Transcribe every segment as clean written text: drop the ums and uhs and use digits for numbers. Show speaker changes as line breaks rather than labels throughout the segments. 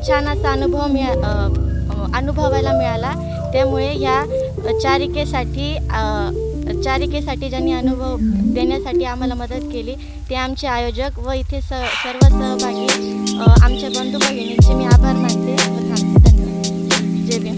छान असा अनुभवायला मिळाला. त्यामुळे ह्या चारिकेसाठी ज्यांनी अनुभव देण्यासाठी आम्हाला मदत केली ते आमचे आयोजक व इथे सर्व सहभागी आमच्या बंधू भगिनींचे मी आभार मानते व थांबते. धन्यवाद. जय भीम.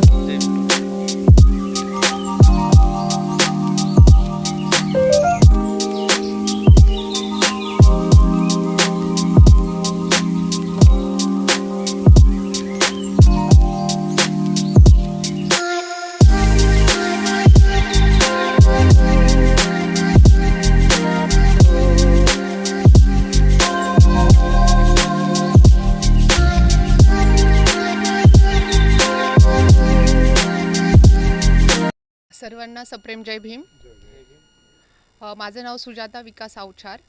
सर्वांना सप्रेम जय भीम. माझं नाव सुजाता विकास अवचार.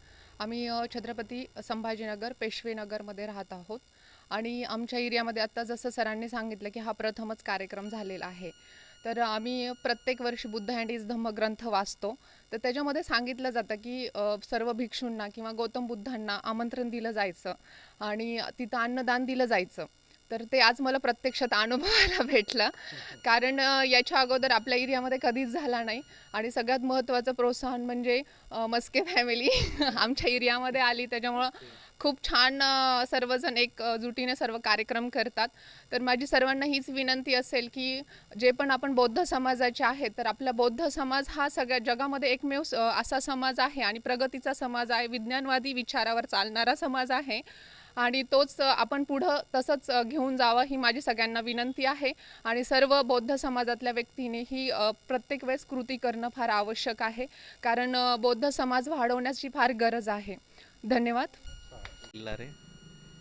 आम्ही छत्रपती संभाजीनगर पेशवेनगरमध्ये राहत आहोत आणि आमच्या एरियामध्ये आत्ता जसं सरांनी सांगितलं की हा प्रथमच कार्यक्रम झालेला आहे. तर आम्ही प्रत्येक वर्षी बुद्ध अँड इज धम्मग्रंथ वाचतो. तर त्याच्यामध्ये सांगितलं जातं की सर्व भिक्षूंना किंवा गौतम बुद्धांना आमंत्रण दिलं जायचं आणि तिथं अन्नदान दिलं जायचं. तर ते आज मला प्रत्यक्षात अनुभवायला भेटलं. कारण याच्या अगोदर आपल्या एरियामध्ये कधीच झाला नाही आणि सगळ्यात महत्त्वाचं प्रोत्साहन म्हणजे मस्के फॅमिली आमच्या एरियामध्ये आली. त्याच्यामुळं खूप छान सर्वजण एकजुटीने सर्व कार्यक्रम करतात. तर माझी सर्वांना हीच विनंती असेल की जे पण आपण बौद्ध समाजाचे आहेत तर आपला बौद्ध समाज हा सगळ्या जगामध्ये एकमेव असा समाज आहे आणि प्रगतीचा समाज आहे, विज्ञानवादी विचारावर चालणारा समाज आहे आणि तोच आपण पुढं तसंच घेऊन जावं ही माझी सगळ्यांना विनंती आहे. आणि सर्व बौद्ध समाजातल्या व्यक्तीने ही प्रत्येक वेळेस कृती करणं फार आवश्यक आहे, कारण बौद्ध समाज वाढवण्याची फार गरज आहे. धन्यवाद.
रे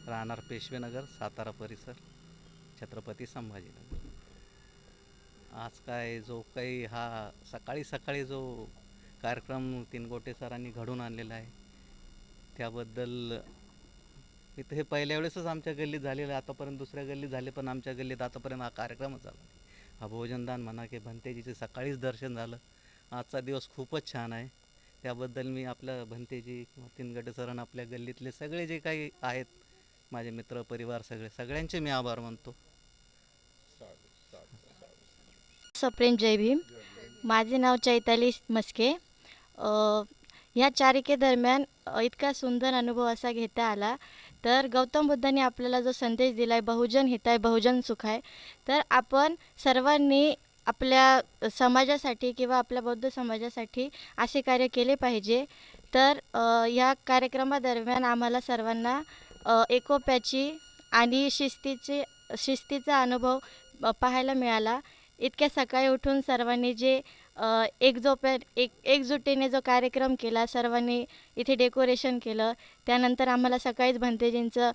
राहणार पेशवेनगर, सातारा परिसर, छत्रपती संभाजीनगर. आज काय जो काही हा सकाळी सकाळी जो कार्यक्रम तिनगोटे सरांनी घडून आणलेला आहे त्याबद्दल इथं हे पहिल्या वेळेसच आमच्या गल्लीत झालेलं आहे. आतापर्यंत दुसऱ्या गल्लीत झाले पण आमच्या गल्लीत आतापर्यंत हा कार्यक्रमच झाला. हा भोजनदान म्हणा की भंतेजीचे सकाळीच दर्शन झालं. आजचा दिवस खूपच छान आहे. त्याबद्दल मी आपल्या भंतेजी किंवा तिनगटे सरांना आपल्या गल्लीतले सगळे जे काही आहेत माझे मित्र परिवार सगळ्यांचे मी आभार मानतो.
सप्रेम जय भीम. माझे नाव चैताली मस्के. ह्या चारिकेदरम्यान इतका सुंदर अनुभव असा घेता आला. तर गौतम बुद्धांनी आपल्याला जो संदेश दिला आहे, बहुजन हिताय बहुजन सुखाय, तर आपण सर्वांनी आपल्या समाजासाठी किंवा आपल्या बौद्ध समाजासाठी असे कार्य केले पाहिजे. तर या कार्यक्रमादरम्यान आम्हाला सर्वांना एकोप्याची आणि शिस्तीचा अनुभव पाहायला मिळाला. इतक्या सकाळी उठून सर्वांनी जे एकजुटीने जो कार्यक्रम केला, सर्वांनी इथे डेकोरेशन केलं. त्यानंतर आम्हाला सकाळीच भंतेजींचं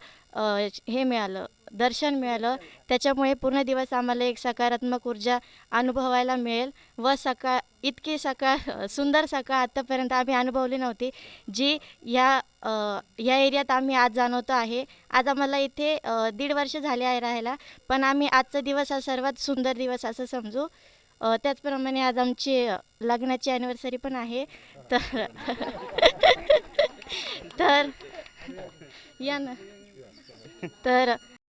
हे मिळालं, दर्शन मिळालं. त्याच्यामुळे पूर्ण दिवस आम्हाला एक सकारात्मक ऊर्जा अनुभवायला मिळेल व इतकी सुंदर सकाळ आत्तापर्यंत आम्ही अनुभवली नव्हती, जी या एरियात आम्ही आज जाणवतो आहे. आज आम्हाला इथे 1.5 वर्ष झाले आहे राहायला, पण आम्ही आजचा दिवस हा सर्वात सुंदर दिवस असं समजू. त्याचप्रमाणे आज आमची लग्नाची ॲनिव्हर्सरी पण आहे. तर तर या ना. तर